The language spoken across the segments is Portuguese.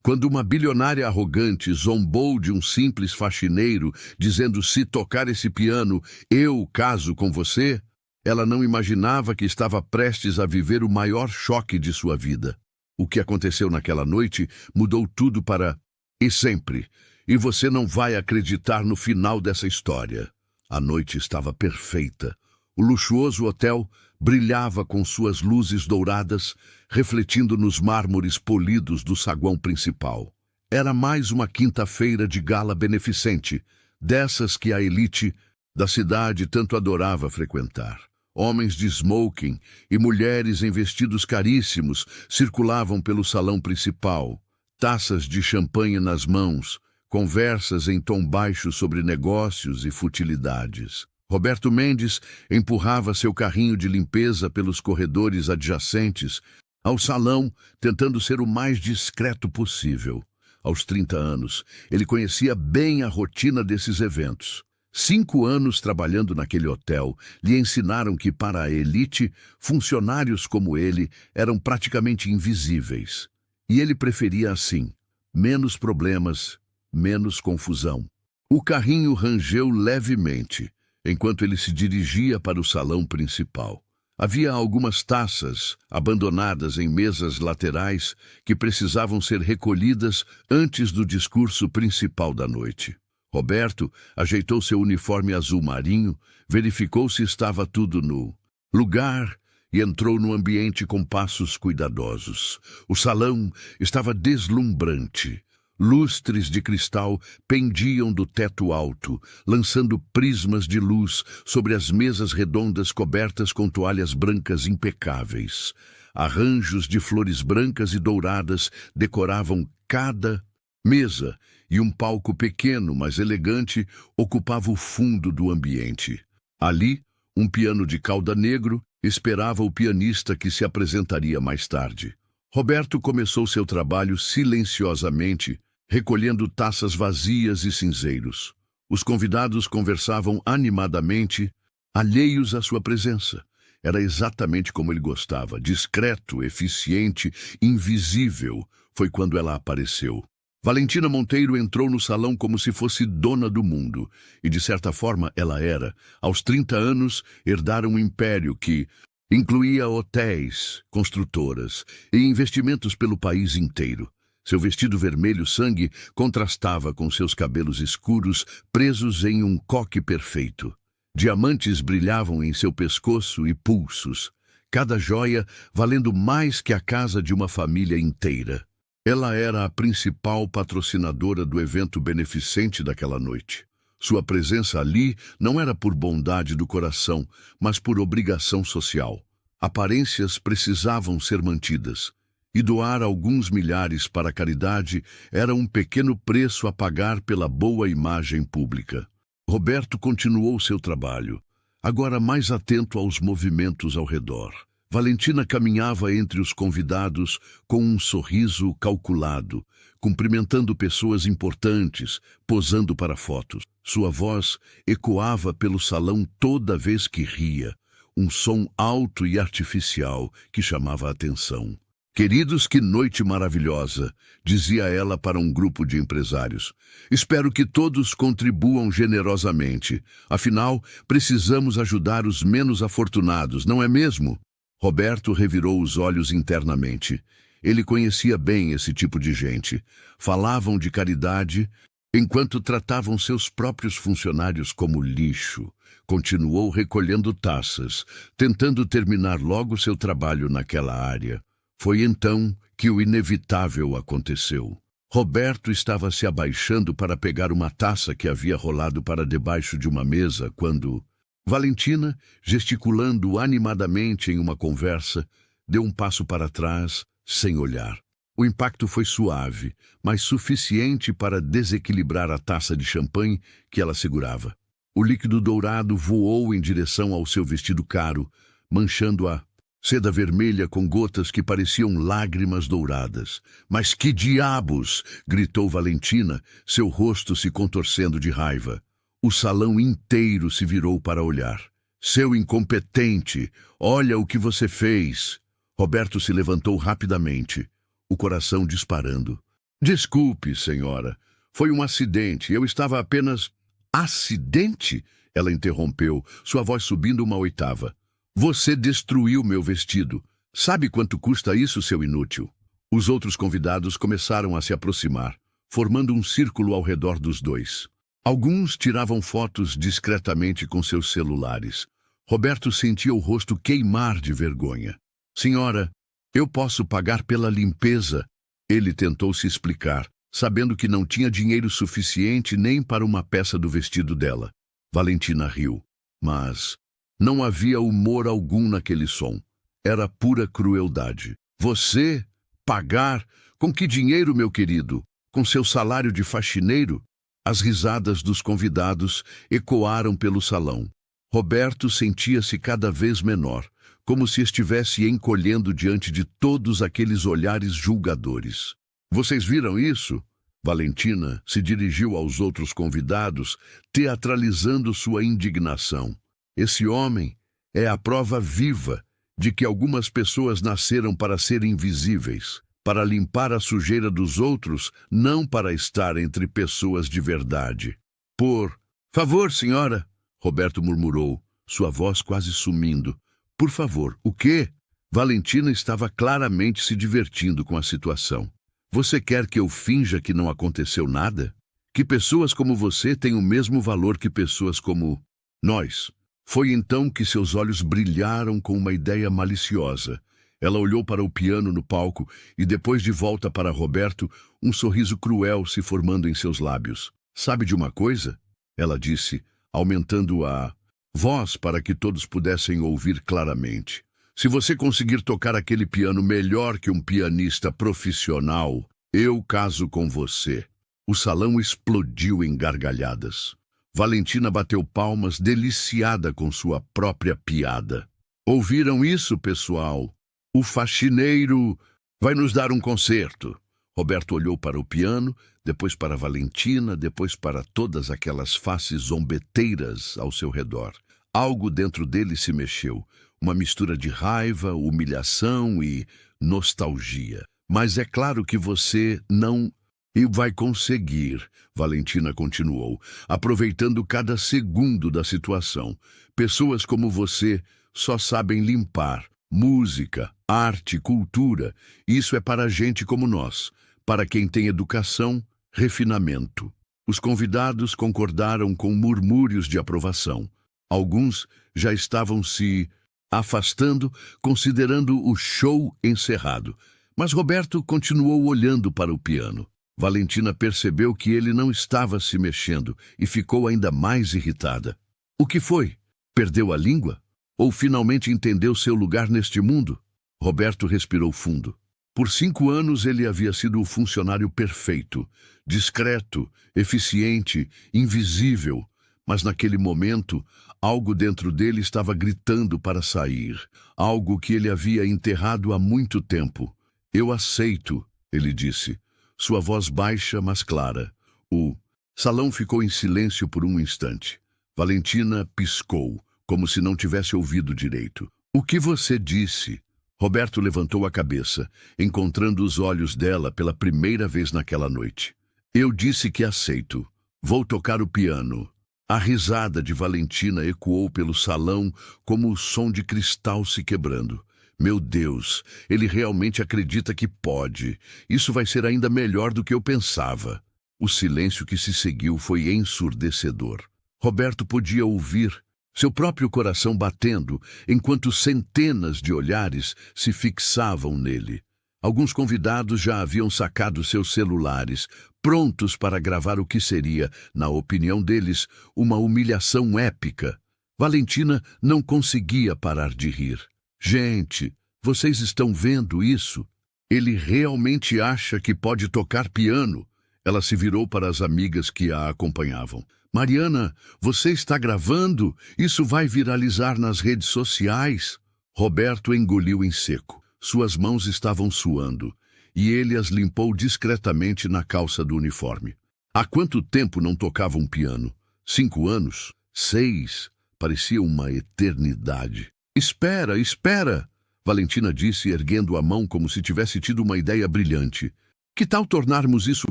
Quando uma bilionária arrogante zombou de um simples faxineiro, dizendo: "Se tocar esse piano, eu caso com você", ela não imaginava que estava prestes a viver o maior choque de sua vida. O que aconteceu naquela noite mudou tudo para e sempre. E você não vai acreditar no final dessa história. A noite estava perfeita. O luxuoso hotel brilhava com suas luzes douradas, refletindo nos mármores polidos do saguão principal. Era mais uma quinta-feira de gala beneficente, dessas que a elite da cidade tanto adorava frequentar. Homens de smoking e mulheres em vestidos caríssimos circulavam pelo salão principal, taças de champanhe nas mãos, conversas em tom baixo sobre negócios e futilidades. Roberto Mendes empurrava seu carrinho de limpeza pelos corredores adjacentes ao salão, tentando ser o mais discreto possível. Aos 30 anos, ele conhecia bem a rotina desses eventos. 5 anos trabalhando naquele hotel lhe ensinaram que, para a elite, funcionários como ele eram praticamente invisíveis. E ele preferia assim: menos problemas, menos confusão. O carrinho rangeu levemente, enquanto ele se dirigia para o salão principal. Havia algumas taças abandonadas em mesas laterais que precisavam ser recolhidas antes do discurso principal da noite. Roberto ajeitou seu uniforme azul marinho, verificou se estava tudo no lugar e entrou no ambiente com passos cuidadosos. O salão estava deslumbrante. Lustres de cristal pendiam do teto alto, lançando prismas de luz sobre as mesas redondas cobertas com toalhas brancas impecáveis. Arranjos de flores brancas e douradas decoravam cada mesa, e um palco pequeno, mas elegante, ocupava o fundo do ambiente. Ali, um piano de cauda negro esperava o pianista que se apresentaria mais tarde. Roberto começou seu trabalho silenciosamente, recolhendo taças vazias e cinzeiros. Os convidados conversavam animadamente, alheios à sua presença. Era exatamente como ele gostava, discreto, eficiente, invisível. Foi quando ela apareceu. Valentina Monteiro entrou no salão como se fosse dona do mundo, e de certa forma ela era. Aos 30 anos, herdara um império que incluía hotéis, construtoras e investimentos pelo país inteiro. Seu vestido vermelho sangue contrastava com seus cabelos escuros presos em um coque perfeito. Diamantes brilhavam em seu pescoço e pulsos, cada joia valendo mais que a casa de uma família inteira. Ela era a principal patrocinadora do evento beneficente daquela noite. Sua presença ali não era por bondade do coração, mas por obrigação social. Aparências precisavam ser mantidas, e doar alguns milhares para a caridade era um pequeno preço a pagar pela boa imagem pública. Roberto continuou seu trabalho, agora mais atento aos movimentos ao redor. Valentina caminhava entre os convidados com um sorriso calculado, cumprimentando pessoas importantes, posando para fotos. Sua voz ecoava pelo salão toda vez que ria, um som alto e artificial que chamava a atenção. "Queridos, que noite maravilhosa", dizia ela para um grupo de empresários. "Espero que todos contribuam generosamente. Afinal, precisamos ajudar os menos afortunados, não é mesmo?" Roberto revirou os olhos internamente. Ele conhecia bem esse tipo de gente. Falavam de caridade, enquanto tratavam seus próprios funcionários como lixo. Continuou recolhendo taças, tentando terminar logo seu trabalho naquela área. Foi então que o inevitável aconteceu. Roberto estava se abaixando para pegar uma taça que havia rolado para debaixo de uma mesa quando Valentina, gesticulando animadamente em uma conversa, deu um passo para trás, sem olhar. O impacto foi suave, mas suficiente para desequilibrar a taça de champanhe que ela segurava. O líquido dourado voou em direção ao seu vestido caro, manchando a seda vermelha com gotas que pareciam lágrimas douradas. "Mas que diabos!" gritou Valentina, seu rosto se contorcendo de raiva. O salão inteiro se virou para olhar. "Seu incompetente! Olha o que você fez!" Roberto se levantou rapidamente, o coração disparando. Desculpe, senhora. Foi um acidente. Eu estava apenas... Acidente? Ela interrompeu, sua voz subindo uma oitava. Você destruiu meu vestido. Sabe quanto custa isso, seu inútil? Os outros convidados começaram a se aproximar, formando um círculo ao redor dos dois. Alguns tiravam fotos discretamente com seus celulares. Roberto sentia o rosto queimar de vergonha. Senhora, eu posso pagar pela limpeza. Ele tentou se explicar, sabendo que não tinha dinheiro suficiente nem para uma peça do vestido dela. Valentina riu, mas não havia humor algum naquele som. Era pura crueldade. Você? Pagar? Com que dinheiro, meu querido? Com seu salário de faxineiro? As risadas dos convidados ecoaram pelo salão. Roberto sentia-se cada vez menor, como se estivesse encolhendo diante de todos aqueles olhares julgadores. Vocês viram isso? Valentina se dirigiu aos outros convidados, teatralizando sua indignação. Esse homem é a prova viva de que algumas pessoas nasceram para ser invisíveis, para limpar a sujeira dos outros, não para estar entre pessoas de verdade. Por favor, senhora, Roberto murmurou, sua voz quase sumindo. Por favor, o quê? Valentina estava claramente se divertindo com a situação. Você quer que eu finja que não aconteceu nada? Que pessoas como você têm o mesmo valor que pessoas como nós? Foi então que seus olhos brilharam com uma ideia maliciosa. Ela olhou para o piano no palco e, depois de volta para Roberto, um sorriso cruel se formando em seus lábios. Sabe de uma coisa? Ela disse, aumentando a voz para que todos pudessem ouvir claramente. Se você conseguir tocar aquele piano melhor que um pianista profissional, eu caso com você. O salão explodiu em gargalhadas. Valentina bateu palmas, deliciada com sua própria piada. Ouviram isso, pessoal? O faxineiro vai nos dar um concerto. Roberto olhou para o piano, depois para Valentina, depois para todas aquelas faces zombeteiras ao seu redor. Algo dentro dele se mexeu, uma mistura de raiva, humilhação e nostalgia. Mas é claro que você não... E vai conseguir, Valentina continuou, aproveitando cada segundo da situação. Pessoas como você só sabem limpar. Música, arte, cultura, isso é para gente como nós, para quem tem educação, refinamento. Os convidados concordaram com murmúrios de aprovação. Alguns já estavam se afastando, considerando o show encerrado. Mas Roberto continuou olhando para o piano. Valentina percebeu que ele não estava se mexendo e ficou ainda mais irritada. O que foi? Perdeu a língua? Ou finalmente entendeu seu lugar neste mundo? Roberto respirou fundo. Por 5 anos ele havia sido o funcionário perfeito, discreto, eficiente, invisível. Mas naquele momento, algo dentro dele estava gritando para sair. Algo que ele havia enterrado há muito tempo. Eu aceito, ele disse. Sua voz baixa, mas clara. O salão ficou em silêncio por um instante. Valentina piscou, como se não tivesse ouvido direito. O que você disse? Roberto levantou a cabeça, encontrando os olhos dela pela primeira vez naquela noite. Eu disse que aceito. Vou tocar o piano. A risada de Valentina ecoou pelo salão como o som de cristal se quebrando. Meu Deus, ele realmente acredita que pode. Isso vai ser ainda melhor do que eu pensava. O silêncio que se seguiu foi ensurdecedor. Roberto podia ouvir seu próprio coração batendo, enquanto centenas de olhares se fixavam nele. Alguns convidados já haviam sacado seus celulares, prontos para gravar o que seria, na opinião deles, uma humilhação épica. Valentina não conseguia parar de rir. Gente, vocês estão vendo isso? Ele realmente acha que pode tocar piano. Ela se virou para as amigas que a acompanhavam. Mariana, você está gravando? Isso vai viralizar nas redes sociais. Roberto engoliu em seco. Suas mãos estavam suando, e ele as limpou discretamente na calça do uniforme. Há quanto tempo não tocava um piano? 5 anos? 6? Parecia uma eternidade. Espera, espera! Valentina disse, erguendo a mão como se tivesse tido uma ideia brilhante. Que tal tornarmos isso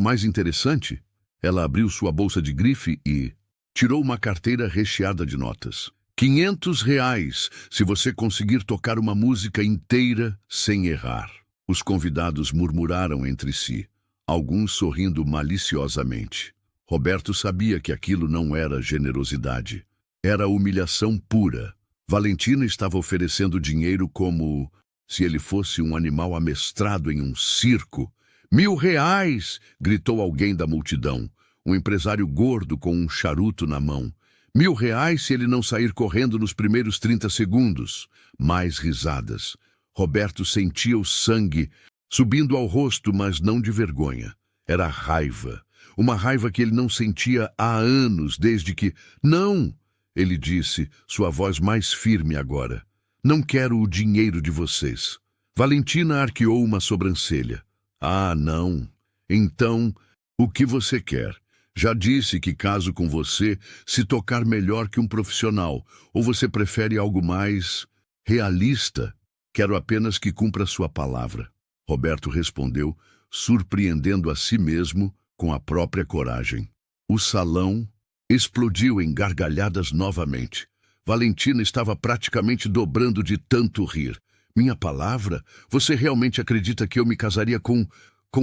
mais interessante? Ela abriu sua bolsa de grife e tirou uma carteira recheada de notas. R$ 500 se você conseguir tocar uma música inteira sem errar. Os convidados murmuraram entre si, alguns sorrindo maliciosamente. Roberto sabia que aquilo não era generosidade. Era humilhação pura. Valentina estava oferecendo dinheiro como se ele fosse um animal amestrado em um circo. R$ 1.000! Gritou alguém da multidão. Um empresário gordo com um charuto na mão. R$ 1.000 se ele não sair correndo nos primeiros 30 segundos. Mais risadas. Roberto sentia o sangue subindo ao rosto, mas não de vergonha. Era raiva. Uma raiva que ele não sentia há anos, desde que... Não! Ele disse, sua voz mais firme agora. Não quero o dinheiro de vocês. Valentina arqueou uma sobrancelha. Ah, não. Então, o que você quer? Já disse que caso com você se tocar melhor que um profissional, ou você prefere algo mais realista? Quero apenas que cumpra sua palavra. Roberto respondeu, surpreendendo a si mesmo com a própria coragem. O salão explodiu em gargalhadas novamente. Valentina estava praticamente dobrando de tanto rir. Minha palavra? Você realmente acredita que eu me casaria com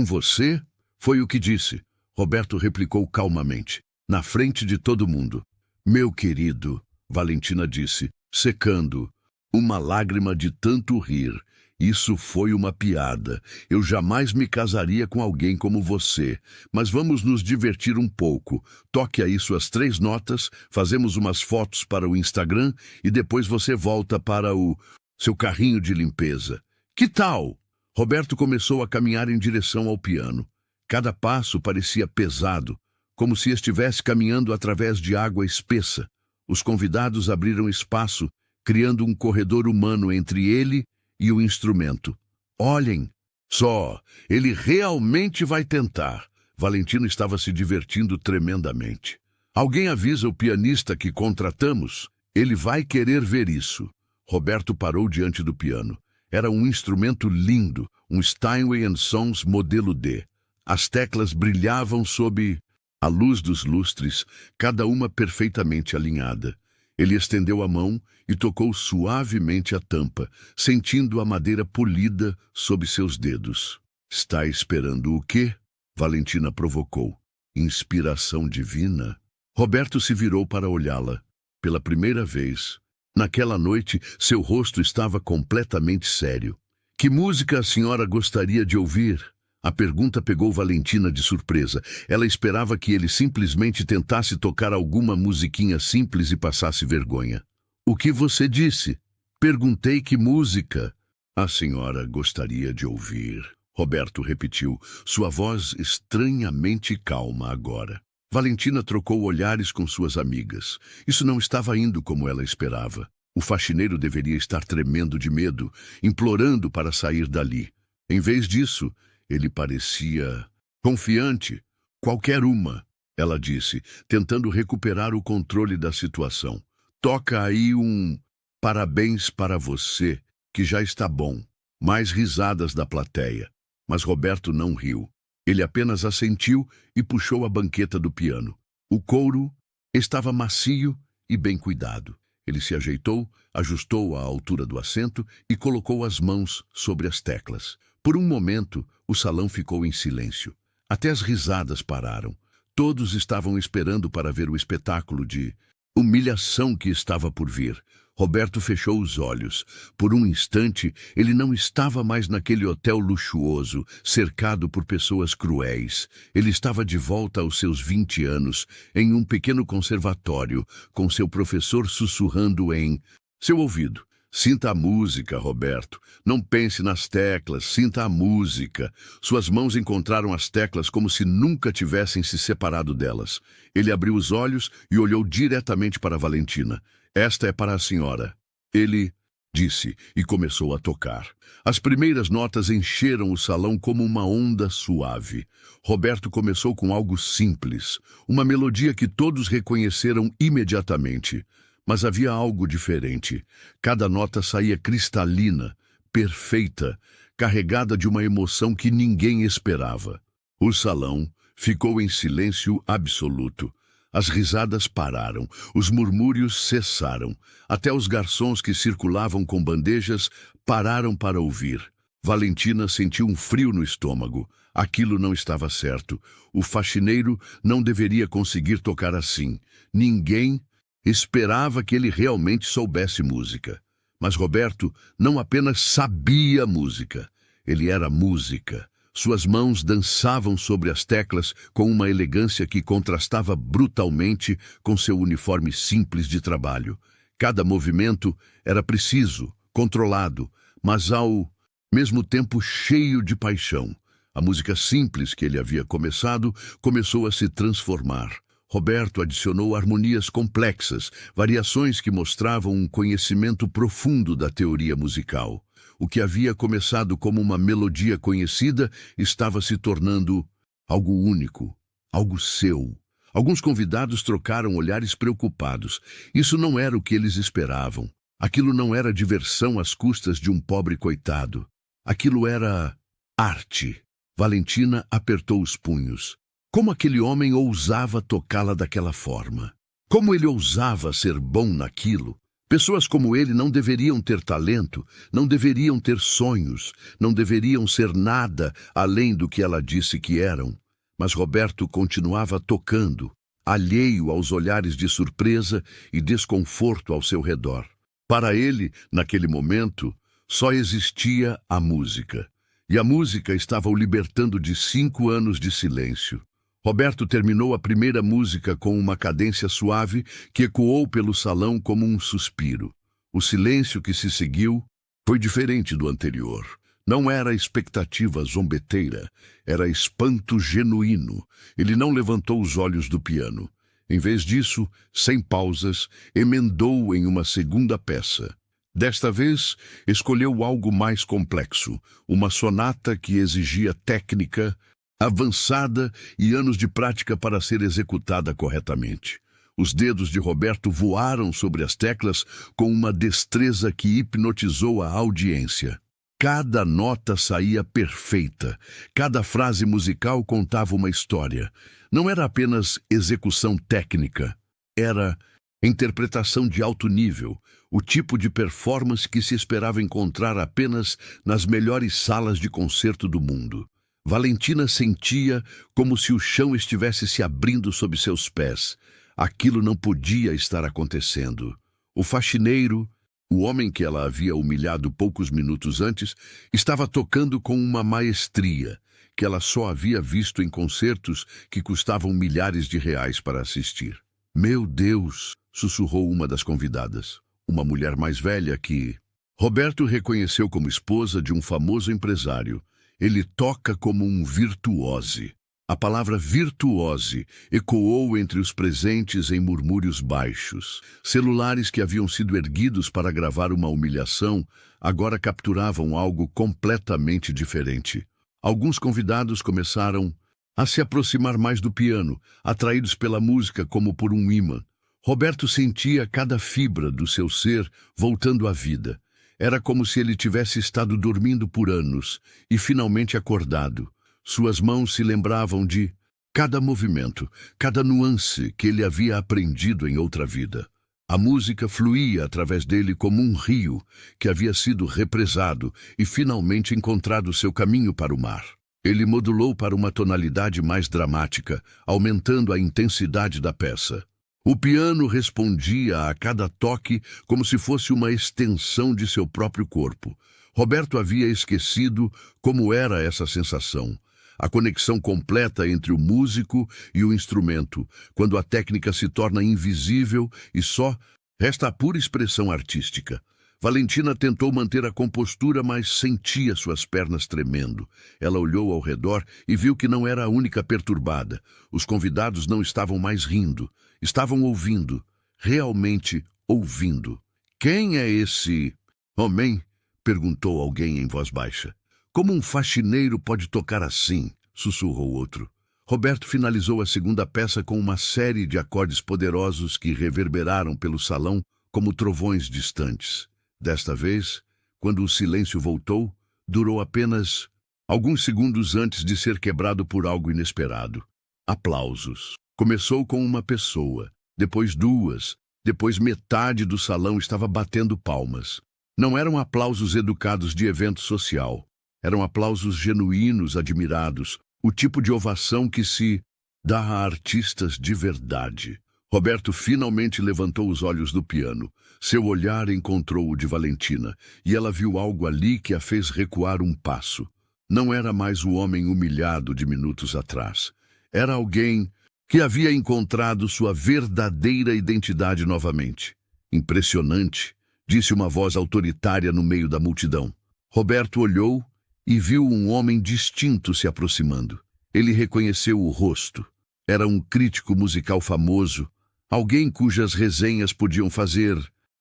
você? Foi o que disse. Roberto replicou calmamente, na frente de todo mundo. Meu querido, Valentina disse, secando uma lágrima de tanto rir. Isso foi uma piada. Eu jamais me casaria com alguém como você. Mas vamos nos divertir um pouco. Toque aí suas 3 notas, fazemos umas fotos para o Instagram e depois você volta para o seu carrinho de limpeza. Que tal? Roberto começou a caminhar em direção ao piano. Cada passo parecia pesado, como se estivesse caminhando através de água espessa. Os convidados abriram espaço, criando um corredor humano entre ele e o instrumento. Olhem, só, ele realmente vai tentar. Valentina estava se divertindo tremendamente. Alguém avisa o pianista que contratamos? Ele vai querer ver isso. Roberto parou diante do piano. Era um instrumento lindo, um Steinway & Sons modelo D. As teclas brilhavam sob a luz dos lustres, cada uma perfeitamente alinhada. Ele estendeu a mão e tocou suavemente a tampa, sentindo a madeira polida sob seus dedos. Está esperando o quê? Valentina provocou. Inspiração divina? Roberto se virou para olhá-la. Pela primeira vez. Naquela noite, seu rosto estava completamente sério. Que música a senhora gostaria de ouvir? A pergunta pegou Valentina de surpresa. Ela esperava que ele simplesmente tentasse tocar alguma musiquinha simples e passasse vergonha. O que você disse? Perguntei que música a senhora gostaria de ouvir. Roberto repetiu, sua voz estranhamente calma agora. Valentina trocou olhares com suas amigas. Isso não estava indo como ela esperava. O faxineiro deveria estar tremendo de medo, implorando para sair dali. Em vez disso, ele parecia confiante. Qualquer uma, ela disse, tentando recuperar o controle da situação. Toca aí um parabéns para você, que já está bom. Mais risadas da plateia. Mas Roberto não riu. Ele apenas assentiu e puxou a banqueta do piano. O couro estava macio e bem cuidado. Ele se ajeitou, ajustou a altura do assento e colocou as mãos sobre as teclas. Por um momento, o salão ficou em silêncio. Até as risadas pararam. Todos estavam esperando para ver o espetáculo de humilhação que estava por vir. Roberto fechou os olhos. Por um instante, ele não estava mais naquele hotel luxuoso, cercado por pessoas cruéis. Ele estava de volta aos seus 20 anos, em um pequeno conservatório, com seu professor sussurrando em seu ouvido. Sinta a música, Roberto. Não pense nas teclas, sinta a música. Suas mãos encontraram as teclas como se nunca tivessem se separado delas. Ele abriu os olhos e olhou diretamente para Valentina. Esta é para a senhora. Ele disse e começou a tocar. As primeiras notas encheram o salão como uma onda suave. Roberto começou com algo simples, uma melodia que todos reconheceram imediatamente. Mas havia algo diferente. Cada nota saía cristalina, perfeita, carregada de uma emoção que ninguém esperava. O salão ficou em silêncio absoluto. As risadas pararam, os murmúrios cessaram. Até os garçons que circulavam com bandejas pararam para ouvir. Valentina sentiu um frio no estômago. Aquilo não estava certo. O faxineiro não deveria conseguir tocar assim. Ninguém esperava que ele realmente soubesse música. Mas Roberto não apenas sabia música, ele era música. Suas mãos dançavam sobre as teclas com uma elegância que contrastava brutalmente com seu uniforme simples de trabalho. Cada movimento era preciso, controlado, mas ao mesmo tempo cheio de paixão. A música simples que ele havia começado começou a se transformar. Roberto adicionou harmonias complexas, variações que mostravam um conhecimento profundo da teoria musical. O que havia começado como uma melodia conhecida estava se tornando algo único, algo seu. Alguns convidados trocaram olhares preocupados. Isso não era o que eles esperavam. Aquilo não era diversão às custas de um pobre coitado. Aquilo era arte. Valentina apertou os punhos. Como aquele homem ousava tocá-la daquela forma? Como ele ousava ser bom naquilo? Pessoas como ele não deveriam ter talento, não deveriam ter sonhos, não deveriam ser nada além do que ela disse que eram. Mas Roberto continuava tocando, alheio aos olhares de surpresa e desconforto ao seu redor. Para ele, naquele momento, só existia a música. E a música estava o libertando de 5 anos de silêncio. Roberto terminou a primeira música com uma cadência suave que ecoou pelo salão como um suspiro. O silêncio que se seguiu foi diferente do anterior. Não era expectativa zombeteira, era espanto genuíno. Ele não levantou os olhos do piano. Em vez disso, sem pausas, emendou em uma segunda peça. Desta vez, escolheu algo mais complexo, uma sonata que exigia técnica avançada e anos de prática para ser executada corretamente. Os dedos de Roberto voaram sobre as teclas com uma destreza que hipnotizou a audiência. Cada nota saía perfeita, cada frase musical contava uma história. Não era apenas execução técnica, era interpretação de alto nível, o tipo de performance que se esperava encontrar apenas nas melhores salas de concerto do mundo. Valentina sentia como se o chão estivesse se abrindo sob seus pés. Aquilo não podia estar acontecendo. O faxineiro, o homem que ela havia humilhado poucos minutos antes, estava tocando com uma maestria que ela só havia visto em concertos que custavam milhares de reais para assistir. "Meu Deus!", sussurrou uma das convidadas, uma mulher mais velha que Roberto reconheceu como esposa de um famoso empresário. Ele toca como um virtuose. A palavra virtuose ecoou entre os presentes em murmúrios baixos. Celulares que haviam sido erguidos para gravar uma humilhação agora capturavam algo completamente diferente. Alguns convidados começaram a se aproximar mais do piano, atraídos pela música como por um ímã. Roberto sentia cada fibra do seu ser voltando à vida. Era como se ele tivesse estado dormindo por anos e finalmente acordado. Suas mãos se lembravam de cada movimento, cada nuance que ele havia aprendido em outra vida. A música fluía através dele como um rio que havia sido represado e finalmente encontrado seu caminho para o mar. Ele modulou para uma tonalidade mais dramática, aumentando a intensidade da peça. O piano respondia a cada toque como se fosse uma extensão de seu próprio corpo. Roberto havia esquecido como era essa sensação. A conexão completa entre o músico e o instrumento, quando a técnica se torna invisível e só resta a pura expressão artística. Valentina tentou manter a compostura, mas sentia suas pernas tremendo. Ela olhou ao redor e viu que não era a única perturbada. Os convidados não estavam mais rindo. Estavam ouvindo, realmente ouvindo. "Quem é esse homem?", perguntou alguém em voz baixa. "Como um faxineiro pode tocar assim?", sussurrou outro. Roberto finalizou a segunda peça com uma série de acordes poderosos que reverberaram pelo salão como trovões distantes. Desta vez, quando o silêncio voltou, durou apenas alguns segundos antes de ser quebrado por algo inesperado. Aplausos. Começou com uma pessoa, depois duas, depois metade do salão estava batendo palmas. Não eram aplausos educados de evento social. Eram aplausos genuínos, admirados, o tipo de ovação que se dá a artistas de verdade. Roberto finalmente levantou os olhos do piano. Seu olhar encontrou o de Valentina, e ela viu algo ali que a fez recuar um passo. Não era mais o homem humilhado de minutos atrás. Era alguém que havia encontrado sua verdadeira identidade novamente. Impressionante, disse uma voz autoritária no meio da multidão. Roberto olhou e viu um homem distinto se aproximando. Ele reconheceu o rosto. Era um crítico musical famoso, alguém cujas resenhas podiam fazer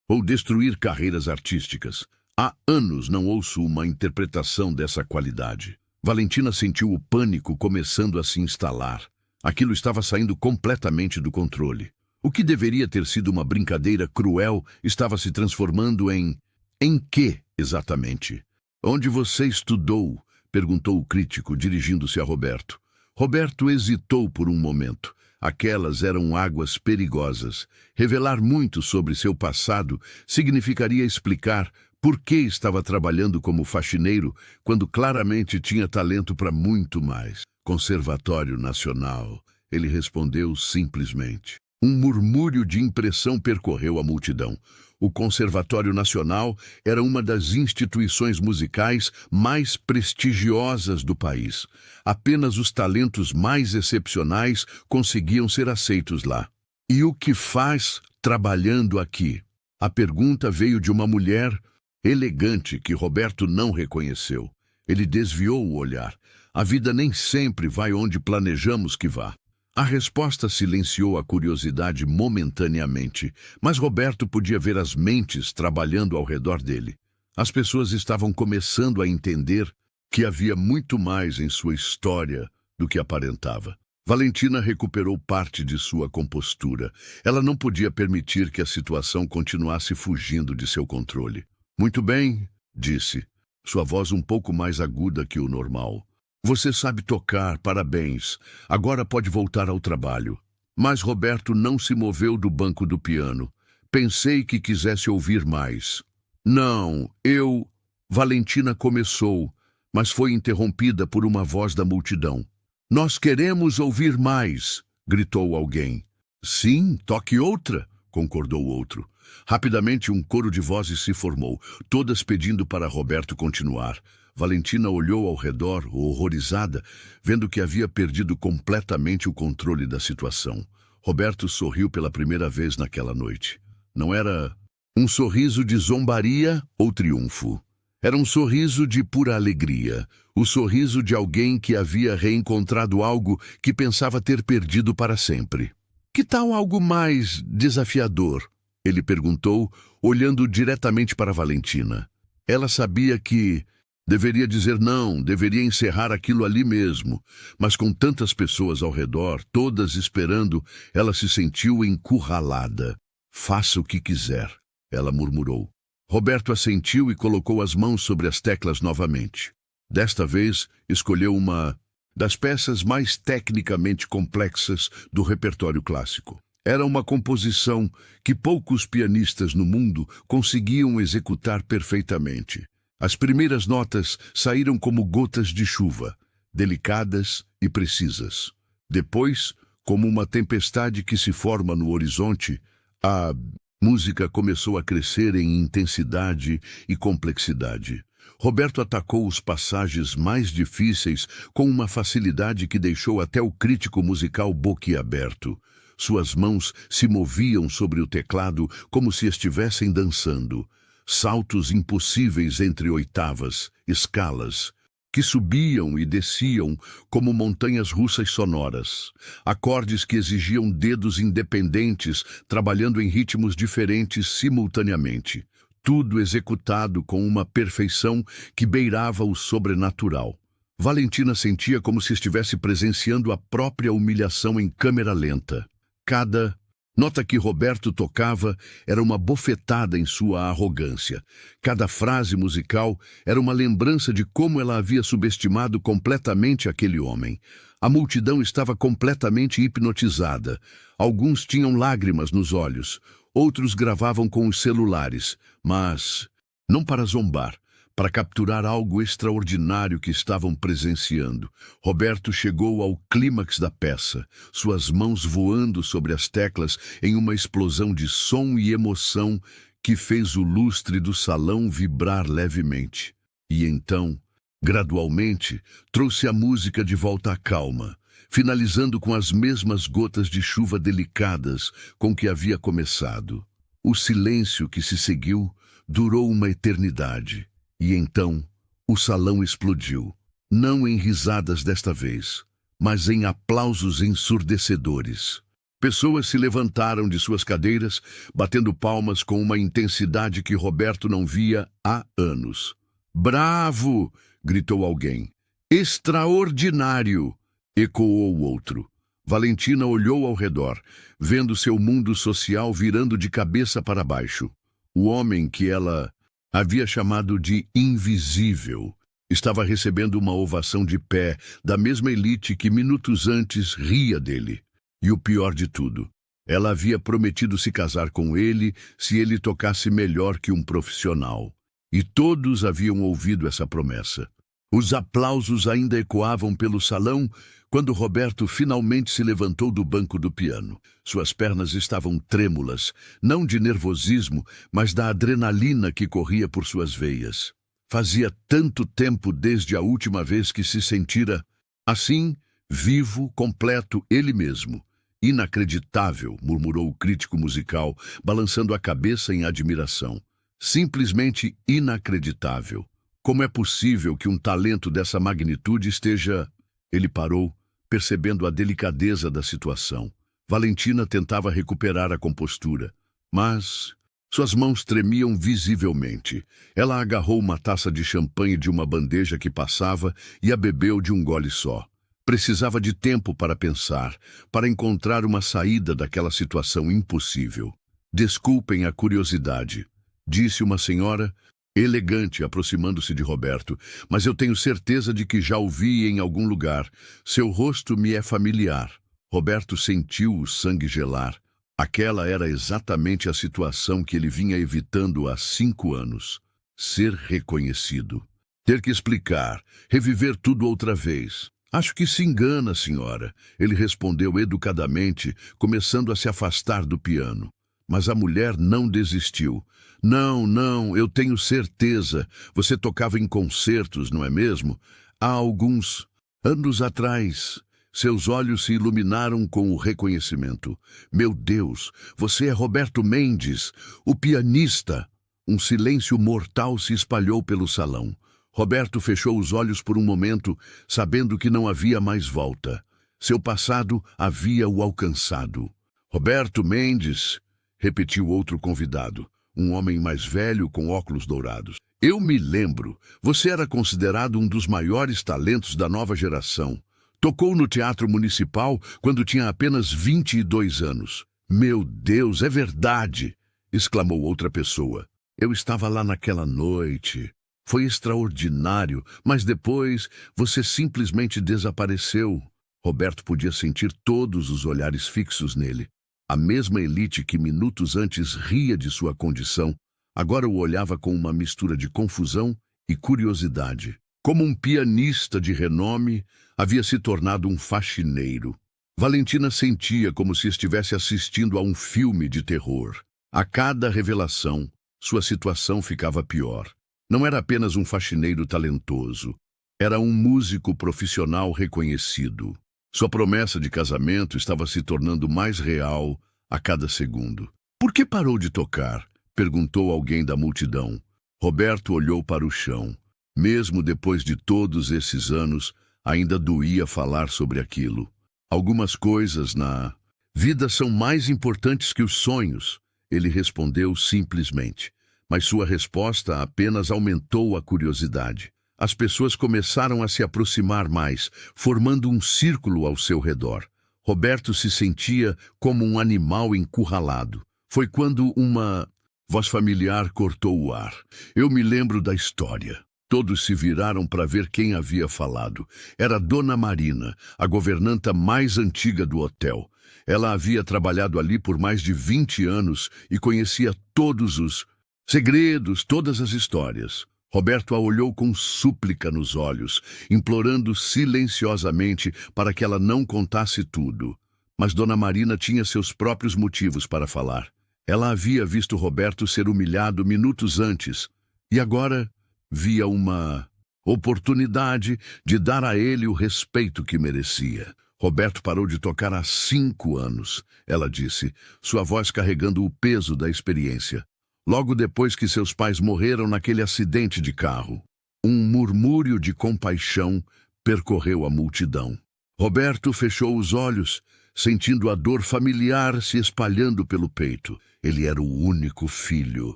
ou destruir carreiras artísticas. Há anos não ouço uma interpretação dessa qualidade. Valentina sentiu o pânico começando a se instalar. Aquilo estava saindo completamente do controle. O que deveria ter sido uma brincadeira cruel estava se transformando em... Em quê, exatamente? Onde você estudou? Perguntou o crítico, dirigindo-se a Roberto. Roberto hesitou por um momento. Aquelas eram águas perigosas. Revelar muito sobre seu passado significaria explicar por que estava trabalhando como faxineiro quando claramente tinha talento para muito mais. Conservatório Nacional, ele respondeu simplesmente. Um murmúrio de impressão percorreu a multidão. O Conservatório Nacional era uma das instituições musicais mais prestigiosas do país. Apenas os talentos mais excepcionais conseguiam ser aceitos lá. E o que faz trabalhando aqui? A pergunta veio de uma mulher elegante que Roberto não reconheceu. Ele desviou o olhar. A vida nem sempre vai onde planejamos que vá. A resposta silenciou a curiosidade momentaneamente, mas Roberto podia ver as mentes trabalhando ao redor dele. As pessoas estavam começando a entender que havia muito mais em sua história do que aparentava. Valentina recuperou parte de sua compostura. Ela não podia permitir que a situação continuasse fugindo de seu controle. Muito bem, disse, sua voz um pouco mais aguda que o normal. Você sabe tocar, parabéns. Agora pode voltar ao trabalho. Mas Roberto não se moveu do banco do piano. Pensei que quisesse ouvir mais. Não, eu... Valentina começou, mas foi interrompida por uma voz da multidão. Nós queremos ouvir mais, gritou alguém. Sim, toque outra, concordou outro. Rapidamente um coro de vozes se formou, todas pedindo para Roberto continuar. Valentina olhou ao redor, horrorizada, vendo que havia perdido completamente o controle da situação. Roberto sorriu pela primeira vez naquela noite. Não era um sorriso de zombaria ou triunfo. Era um sorriso de pura alegria. O sorriso de alguém que havia reencontrado algo que pensava ter perdido para sempre. Que tal algo mais desafiador? Ele perguntou, olhando diretamente para Valentina. Ela sabia que... deveria dizer não, deveria encerrar aquilo ali mesmo. Mas com tantas pessoas ao redor, todas esperando, ela se sentiu encurralada. Faça o que quiser, ela murmurou. Roberto assentiu e colocou as mãos sobre as teclas novamente. Desta vez, escolheu uma das peças mais tecnicamente complexas do repertório clássico. Era uma composição que poucos pianistas no mundo conseguiam executar perfeitamente. As primeiras notas saíram como gotas de chuva, delicadas e precisas. Depois, como uma tempestade que se forma no horizonte, a música começou a crescer em intensidade e complexidade. Roberto atacou os passagens mais difíceis com uma facilidade que deixou até o crítico musical boquiaberto. Suas mãos se moviam sobre o teclado como se estivessem dançando. Saltos impossíveis entre oitavas, escalas, que subiam e desciam como montanhas russas sonoras. Acordes que exigiam dedos independentes, trabalhando em ritmos diferentes simultaneamente. Tudo executado com uma perfeição que beirava o sobrenatural. Valentina sentia como se estivesse presenciando a própria humilhação em câmera lenta. Cada Nota que Roberto tocava era uma bofetada em sua arrogância. Cada frase musical era uma lembrança de como ela havia subestimado completamente aquele homem. A multidão estava completamente hipnotizada. Alguns tinham lágrimas nos olhos, outros gravavam com os celulares, mas não para zombar, para capturar algo extraordinário que estavam presenciando. Roberto chegou ao clímax da peça, suas mãos voando sobre as teclas em uma explosão de som e emoção que fez o lustre do salão vibrar levemente. E então, gradualmente, trouxe a música de volta à calma, finalizando com as mesmas gotas de chuva delicadas com que havia começado. O silêncio que se seguiu durou uma eternidade. E então, o salão explodiu, não em risadas desta vez, mas em aplausos ensurdecedores. Pessoas se levantaram de suas cadeiras, batendo palmas com uma intensidade que Roberto não via há anos. "Bravo!" gritou alguém. "Extraordinário!" ecoou o outro. Valentina olhou ao redor, vendo seu mundo social virando de cabeça para baixo. O homem que ela havia chamado de invisível estava recebendo uma ovação de pé da mesma elite que minutos antes ria dele. E o pior de tudo, ela havia prometido se casar com ele se ele tocasse melhor que um profissional. E todos haviam ouvido essa promessa. Os aplausos ainda ecoavam pelo salão quando Roberto finalmente se levantou do banco do piano. Suas pernas estavam trêmulas, não de nervosismo, mas da adrenalina que corria por suas veias. Fazia tanto tempo desde a última vez que se sentira assim, vivo, completo, ele mesmo. "Inacreditável", murmurou o crítico musical, balançando a cabeça em admiração. "Simplesmente inacreditável. Como é possível que um talento dessa magnitude esteja..." Ele parou, percebendo a delicadeza da situação. Valentina tentava recuperar a compostura, mas suas mãos tremiam visivelmente. Ela agarrou uma taça de champanhe de uma bandeja que passava e a bebeu de um gole só. Precisava de tempo para pensar, para encontrar uma saída daquela situação impossível. "Desculpem a curiosidade", disse uma senhora elegante, aproximando-se de Roberto, "mas eu tenho certeza de que já o vi em algum lugar. Seu rosto me é familiar." Roberto sentiu o sangue gelar. Aquela era exatamente a situação que ele vinha evitando há 5 anos. Ser reconhecido. Ter que explicar, reviver tudo outra vez. "Acho que se engana, senhora", ele respondeu educadamente, começando a se afastar do piano. Mas a mulher não desistiu. Não, eu tenho certeza. Você tocava em concertos, não é mesmo? Há alguns anos atrás." Seus olhos se iluminaram com o reconhecimento. "Meu Deus, você é Roberto Mendes, o pianista." Um silêncio mortal se espalhou pelo salão. Roberto fechou os olhos por um momento, sabendo que não havia mais volta. Seu passado havia o alcançado. "Roberto Mendes", repetiu outro convidado, um homem mais velho com óculos dourados. "Eu me lembro. Você era considerado um dos maiores talentos da nova geração. Tocou no Teatro Municipal quando tinha apenas 22 anos. "Meu Deus, é verdade!" exclamou outra pessoa. "Eu estava lá naquela noite. Foi extraordinário, mas depois você simplesmente desapareceu." Roberto podia sentir todos os olhares fixos nele. A mesma elite que minutos antes ria de sua condição, agora o olhava com uma mistura de confusão e curiosidade. Como um pianista de renome, havia se tornado um faxineiro. Valentina sentia como se estivesse assistindo a um filme de terror. A cada revelação, sua situação ficava pior. Não era apenas um faxineiro talentoso, era um músico profissional reconhecido. Sua promessa de casamento estava se tornando mais real a cada segundo. "Por que parou de tocar?" perguntou alguém da multidão. Roberto olhou para o chão. Mesmo depois de todos esses anos, ainda doía falar sobre aquilo. "Algumas coisas na vida são mais importantes que os sonhos", ele respondeu simplesmente. Mas sua resposta apenas aumentou a curiosidade. As pessoas começaram a se aproximar mais, formando um círculo ao seu redor. Roberto se sentia como um animal encurralado. Foi quando uma voz familiar cortou o ar. Eu me lembro da história. Todos se viraram para ver quem havia falado. Era Dona Marina, a governanta mais antiga do hotel. Ela havia trabalhado ali por mais de 20 anos e conhecia todos os segredos, todas as histórias. Roberto a olhou com súplica nos olhos, implorando silenciosamente para que ela não contasse tudo. Mas Dona Marina tinha seus próprios motivos para falar. Ela havia visto Roberto ser humilhado minutos antes, e agora via uma oportunidade de dar a ele o respeito que merecia. Roberto parou de tocar há 5 anos, ela disse, sua voz carregando o peso da experiência. Logo depois que seus pais morreram naquele acidente de carro. Um murmúrio de compaixão percorreu a multidão. Roberto fechou os olhos, sentindo a dor familiar se espalhando pelo peito. Ele era o único filho,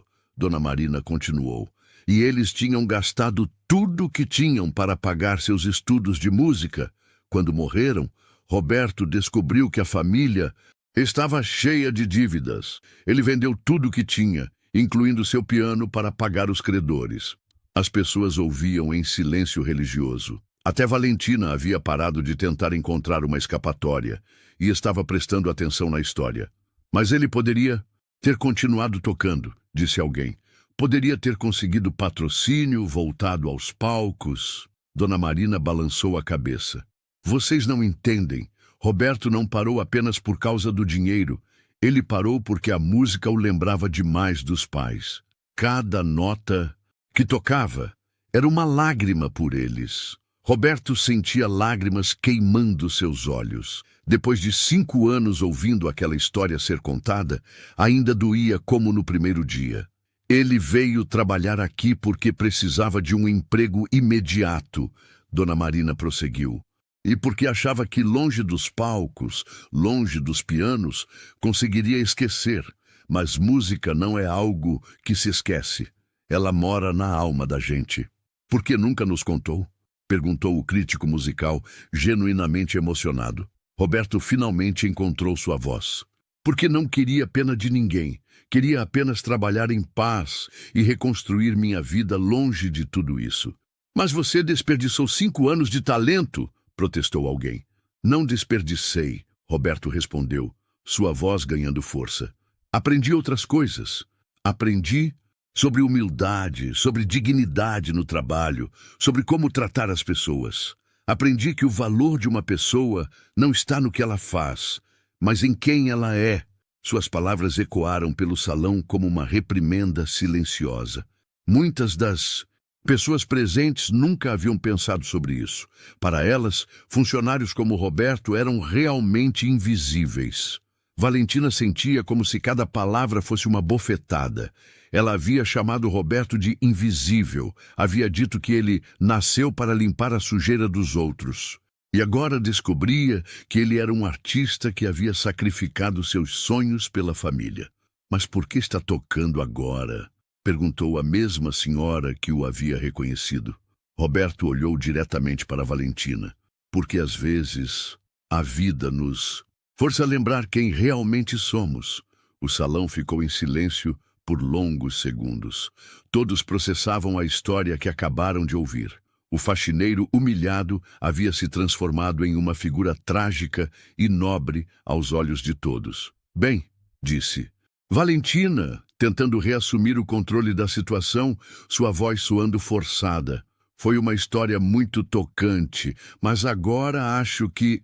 Dona Marina continuou, e eles tinham gastado tudo o que tinham para pagar seus estudos de música. Quando morreram, Roberto descobriu que a família estava cheia de dívidas. Ele vendeu tudo o que tinha, incluindo seu piano, para pagar os credores. As pessoas ouviam em silêncio religioso. Até Valentina havia parado de tentar encontrar uma escapatória e estava prestando atenção na história. Mas ele poderia ter continuado tocando, disse alguém. Poderia ter conseguido patrocínio, voltado aos palcos. Dona Marina balançou a cabeça. Vocês não entendem. Roberto não parou apenas por causa do dinheiro. Ele parou porque a música o lembrava demais dos pais. Cada nota que tocava era uma lágrima por eles. Roberto sentia lágrimas queimando seus olhos. Depois de 5 anos ouvindo aquela história ser contada, ainda doía como no primeiro dia. Ele veio trabalhar aqui porque precisava de um emprego imediato, Dona Marina prosseguiu. E porque achava que longe dos palcos, longe dos pianos, conseguiria esquecer. Mas música não é algo que se esquece. Ela mora na alma da gente. Por que nunca nos contou? Perguntou o crítico musical, genuinamente emocionado. Roberto finalmente encontrou sua voz. Porque não queria pena de ninguém. Queria apenas trabalhar em paz e reconstruir minha vida longe de tudo isso. Mas você desperdiçou 5 anos de talento, protestou alguém. Não desperdicei, Roberto respondeu, sua voz ganhando força. Aprendi outras coisas. Aprendi sobre humildade, sobre dignidade no trabalho, sobre como tratar as pessoas. Aprendi que o valor de uma pessoa não está no que ela faz, mas em quem ela é. Suas palavras ecoaram pelo salão como uma reprimenda silenciosa. Muitas das pessoas presentes nunca haviam pensado sobre isso. Para elas, funcionários como Roberto eram realmente invisíveis. Valentina sentia como se cada palavra fosse uma bofetada. Ela havia chamado Roberto de invisível, havia dito que ele nasceu para limpar a sujeira dos outros. E agora descobria que ele era um artista que havia sacrificado seus sonhos pela família. Mas por que está tocando agora? Perguntou a mesma senhora que o havia reconhecido. Roberto olhou diretamente para Valentina. Porque às vezes a vida nos força a lembrar quem realmente somos. O salão ficou em silêncio por longos segundos. Todos processavam a história que acabaram de ouvir. O faxineiro humilhado havia se transformado em uma figura trágica e nobre aos olhos de todos. Bem, disse Valentina, tentando reassumir o controle da situação, sua voz soando forçada. Foi uma história muito tocante, mas agora acho que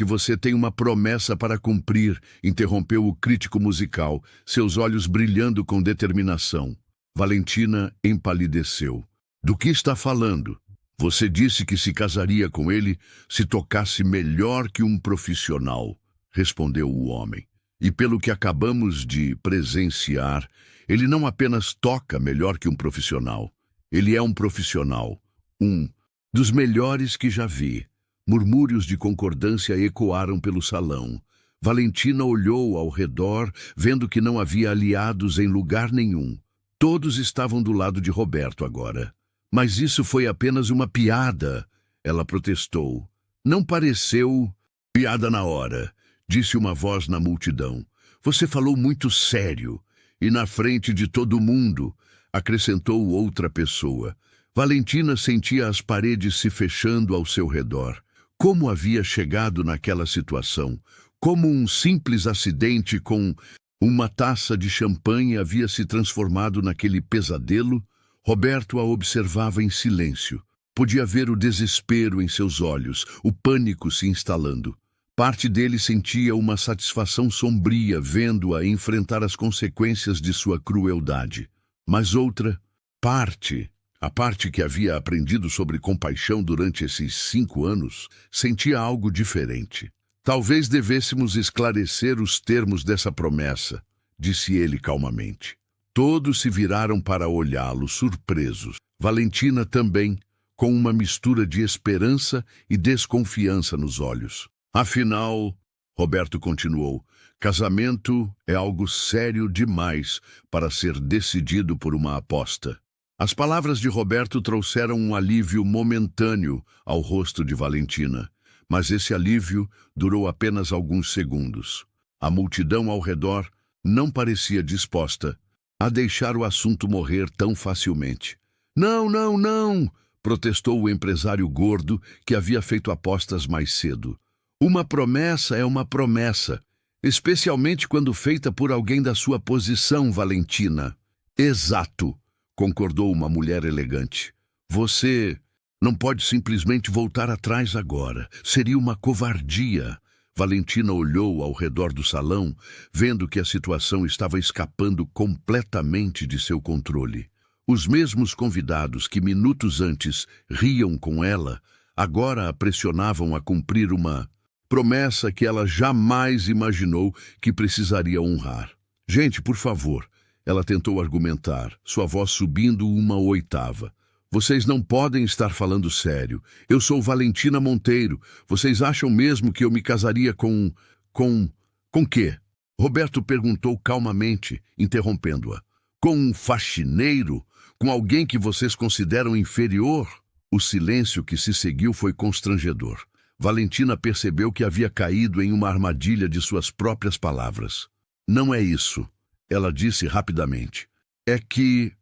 você tem uma promessa para cumprir, interrompeu o crítico musical, seus olhos brilhando com determinação. Valentina empalideceu. Do que está falando? Você disse que se casaria com ele se tocasse melhor que um profissional, respondeu o homem. E pelo que acabamos de presenciar, ele não apenas toca melhor que um profissional. Ele é um profissional, um dos melhores que já vi. Murmúrios de concordância ecoaram pelo salão. Valentina olhou ao redor, vendo que não havia aliados em lugar nenhum. Todos estavam do lado de Roberto agora. Mas isso foi apenas uma piada, ela protestou. Não pareceu Piada na hora, disse uma voz na multidão. Você falou muito sério. E na frente de todo mundo, acrescentou outra pessoa. Valentina sentia as paredes se fechando ao seu redor. Como havia chegado naquela situação? Como um simples acidente com uma taça de champanhe havia se transformado naquele pesadelo? Roberto a observava em silêncio. Podia ver o desespero em seus olhos, o pânico se instalando. Parte dele sentia uma satisfação sombria vendo-a enfrentar as consequências de sua crueldade. Mas outra parte, a parte que havia aprendido sobre compaixão durante esses 5 anos, sentia algo diferente. Talvez devêssemos esclarecer os termos dessa promessa, disse ele calmamente. Todos se viraram para olhá-lo, surpresos. Valentina também, com uma mistura de esperança e desconfiança nos olhos. Afinal, Roberto continuou, casamento é algo sério demais para ser decidido por uma aposta. As palavras de Roberto trouxeram um alívio momentâneo ao rosto de Valentina, mas esse alívio durou apenas alguns segundos. A multidão ao redor não parecia disposta a deixar o assunto morrer tão facilmente. Não, não, não! Protestou o empresário gordo que havia feito apostas mais cedo. Uma promessa é uma promessa, especialmente quando feita por alguém da sua posição, Valentina. Exato, concordou uma mulher elegante. Você não pode simplesmente voltar atrás agora. Seria uma covardia. Valentina olhou ao redor do salão, vendo que a situação estava escapando completamente de seu controle. Os mesmos convidados que minutos antes riam com ela, agora a pressionavam a cumprir uma promessa que ela jamais imaginou que precisaria honrar. Gente, por favor, ela tentou argumentar, sua voz subindo uma oitava. Vocês não podem estar falando sério. Eu sou Valentina Monteiro. Vocês acham mesmo que eu me casaria com quê? Roberto perguntou calmamente, interrompendo-a. Com um faxineiro? Com alguém que vocês consideram inferior? O silêncio que se seguiu foi constrangedor. Valentina percebeu que havia caído em uma armadilha de suas próprias palavras. Não é isso, ela disse rapidamente. É que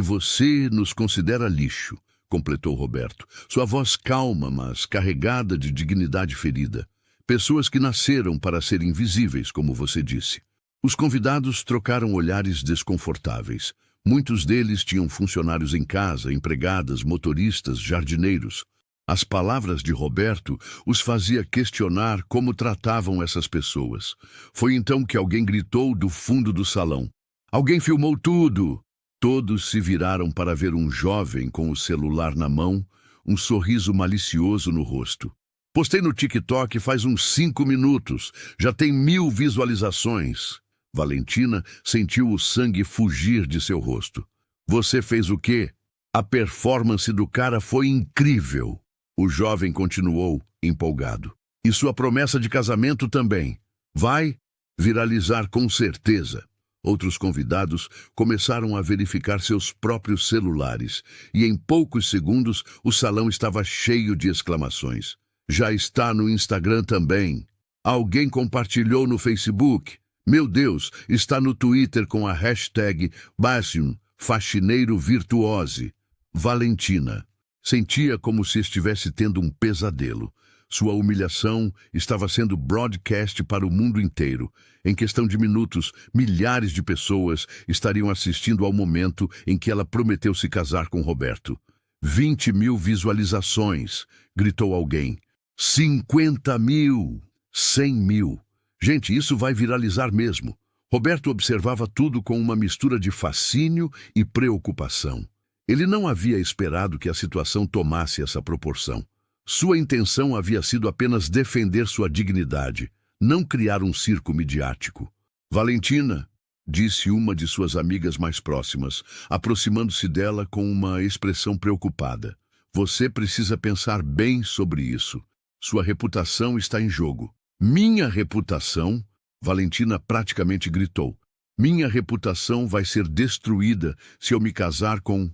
você nos considera lixo, completou Roberto. Sua voz calma, mas carregada de dignidade ferida. Pessoas que nasceram para ser invisíveis, como você disse. Os convidados trocaram olhares desconfortáveis. Muitos deles tinham funcionários em casa, empregadas, motoristas, jardineiros. As palavras de Roberto os fazia questionar como tratavam essas pessoas. Foi então que alguém gritou do fundo do salão. Alguém filmou tudo! Todos se viraram para ver um jovem com o celular na mão, um sorriso malicioso no rosto. Postei no TikTok faz uns 5 minutos. Já tem 1000 visualizações. Valentina sentiu o sangue fugir de seu rosto. Você fez o quê? A performance do cara foi incrível. O jovem continuou, empolgado. E sua promessa de casamento também. Vai viralizar com certeza. Outros convidados começaram a verificar seus próprios celulares, e em poucos segundos o salão estava cheio de exclamações. Já está no Instagram também. Alguém compartilhou no Facebook. Meu Deus, está no Twitter com a hashtag Bastian, faxineiro virtuose. Valentina sentia como se estivesse tendo um pesadelo. Sua humilhação estava sendo broadcast para o mundo inteiro. Em questão de minutos, milhares de pessoas estariam assistindo ao momento em que ela prometeu se casar com Roberto. 20.000 visualizações, gritou alguém. 50.000, 100.000. Gente, isso vai viralizar mesmo. Roberto observava tudo com uma mistura de fascínio e preocupação. Ele não havia esperado que a situação tomasse essa proporção. Sua intenção havia sido apenas defender sua dignidade, não criar um circo midiático. Valentina, disse uma de suas amigas mais próximas, aproximando-se dela com uma expressão preocupada. Você precisa pensar bem sobre isso. Sua reputação está em jogo. Minha reputação? Valentina praticamente gritou. Minha reputação vai ser destruída se eu me casar com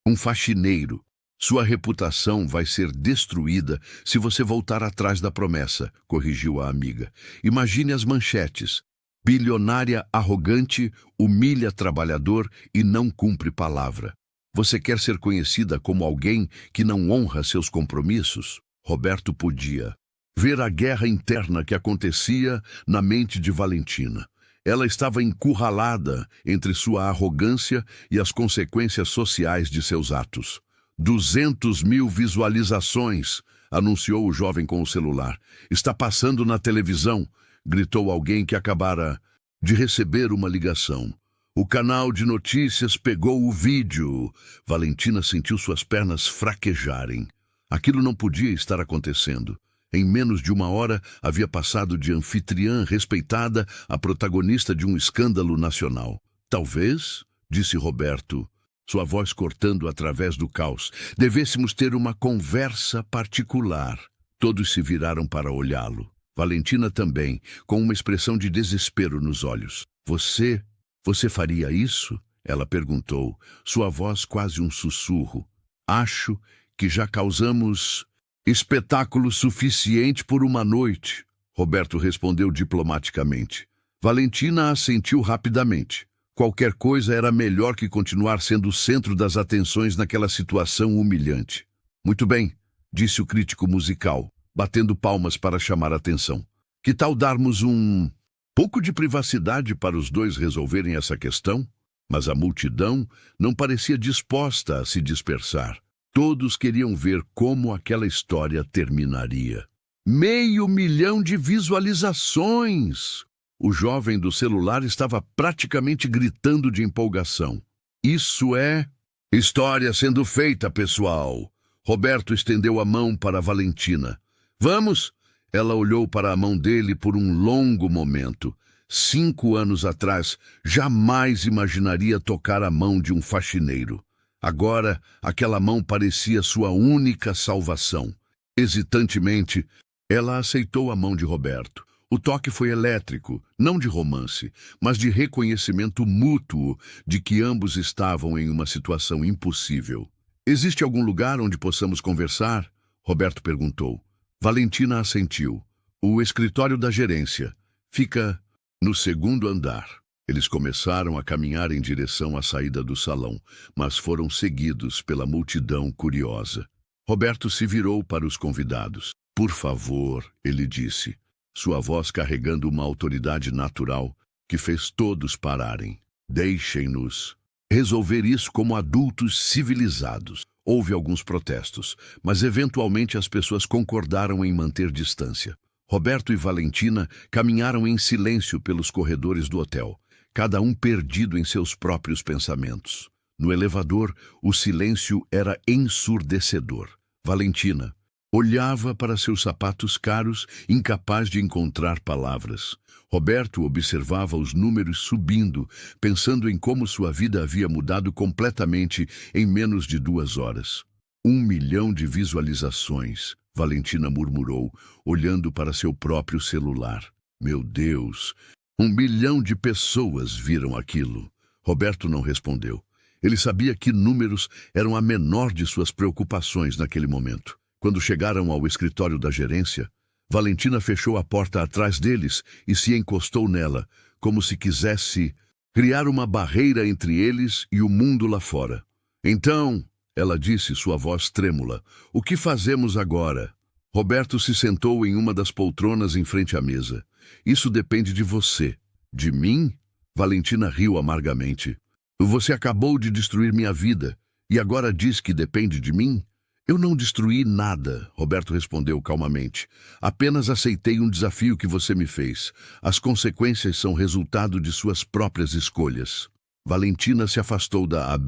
um faxineiro. Sua reputação vai ser destruída se você voltar atrás da promessa, corrigiu a amiga. Imagine as manchetes. Bilionária arrogante, humilha trabalhador e não cumpre palavra. Você quer ser conhecida como alguém que não honra seus compromissos? Roberto podia ver a guerra interna que acontecia na mente de Valentina. Ela estava encurralada entre sua arrogância e as consequências sociais de seus atos. 200.000 visualizações, anunciou o jovem com o celular. Está passando na televisão, gritou alguém que acabara de receber uma ligação. O canal de notícias pegou o vídeo. Valentina sentiu suas pernas fraquejarem. Aquilo não podia estar acontecendo. Em menos de uma hora, havia passado de anfitriã respeitada a protagonista de um escândalo nacional. Talvez, disse Roberto, sua voz cortando através do caos, devêssemos ter uma conversa particular. Todos se viraram para olhá-lo. Valentina também, com uma expressão de desespero nos olhos. Você faria isso? Ela perguntou, sua voz quase um sussurro. Acho que já causamos espetáculo suficiente por uma noite, Roberto respondeu diplomaticamente. Valentina assentiu rapidamente. Qualquer coisa era melhor que continuar sendo o centro das atenções naquela situação humilhante. Muito bem, disse o crítico musical, batendo palmas para chamar a atenção. Que tal darmos um pouco de privacidade para os dois resolverem essa questão? Mas a multidão não parecia disposta a se dispersar. Todos queriam ver como aquela história terminaria. 500 mil de visualizações! O jovem do celular estava praticamente gritando de empolgação. Isso é história sendo feita, pessoal. Roberto estendeu a mão para Valentina. Vamos? Ela olhou para a mão dele por um longo momento. 5 anos atrás, jamais imaginaria tocar a mão de um faxineiro. Agora, aquela mão parecia sua única salvação. Hesitantemente, ela aceitou a mão de Roberto. O toque foi elétrico, não de romance, mas de reconhecimento mútuo de que ambos estavam em uma situação impossível. Existe algum lugar onde possamos conversar? Roberto perguntou. Valentina assentiu. O escritório da gerência. Fica no 2º andar. Eles começaram a caminhar em direção à saída do salão, mas foram seguidos pela multidão curiosa. Roberto se virou para os convidados. Por favor, ele disse, sua voz carregando uma autoridade natural que fez todos pararem. Deixem-nos resolver isso como adultos civilizados. Houve alguns protestos, mas eventualmente as pessoas concordaram em manter distância. Roberto e Valentina caminharam em silêncio pelos corredores do hotel, cada um perdido em seus próprios pensamentos. No elevador, o silêncio era ensurdecedor. Valentina olhava para seus sapatos caros, incapaz de encontrar palavras. Roberto observava os números subindo, pensando em como sua vida havia mudado completamente em menos de 2 horas. 1 milhão de visualizações, Valentina murmurou, olhando para seu próprio celular. Meu Deus! 1 milhão de pessoas viram aquilo. Roberto não respondeu. Ele sabia que números eram a menor de suas preocupações naquele momento. Quando chegaram ao escritório da gerência, Valentina fechou a porta atrás deles e se encostou nela, como se quisesse criar uma barreira entre eles e o mundo lá fora. Então, ela disse, sua voz trêmula, o que fazemos agora? Roberto se sentou em uma das poltronas em frente à mesa. Isso depende de você. De mim? Valentina riu amargamente. Você acabou de destruir minha vida e agora diz que depende de mim? Eu não destruí nada, Roberto respondeu calmamente. Apenas aceitei um desafio que você me fez. As consequências são resultado de suas próprias escolhas. Valentina se afastou da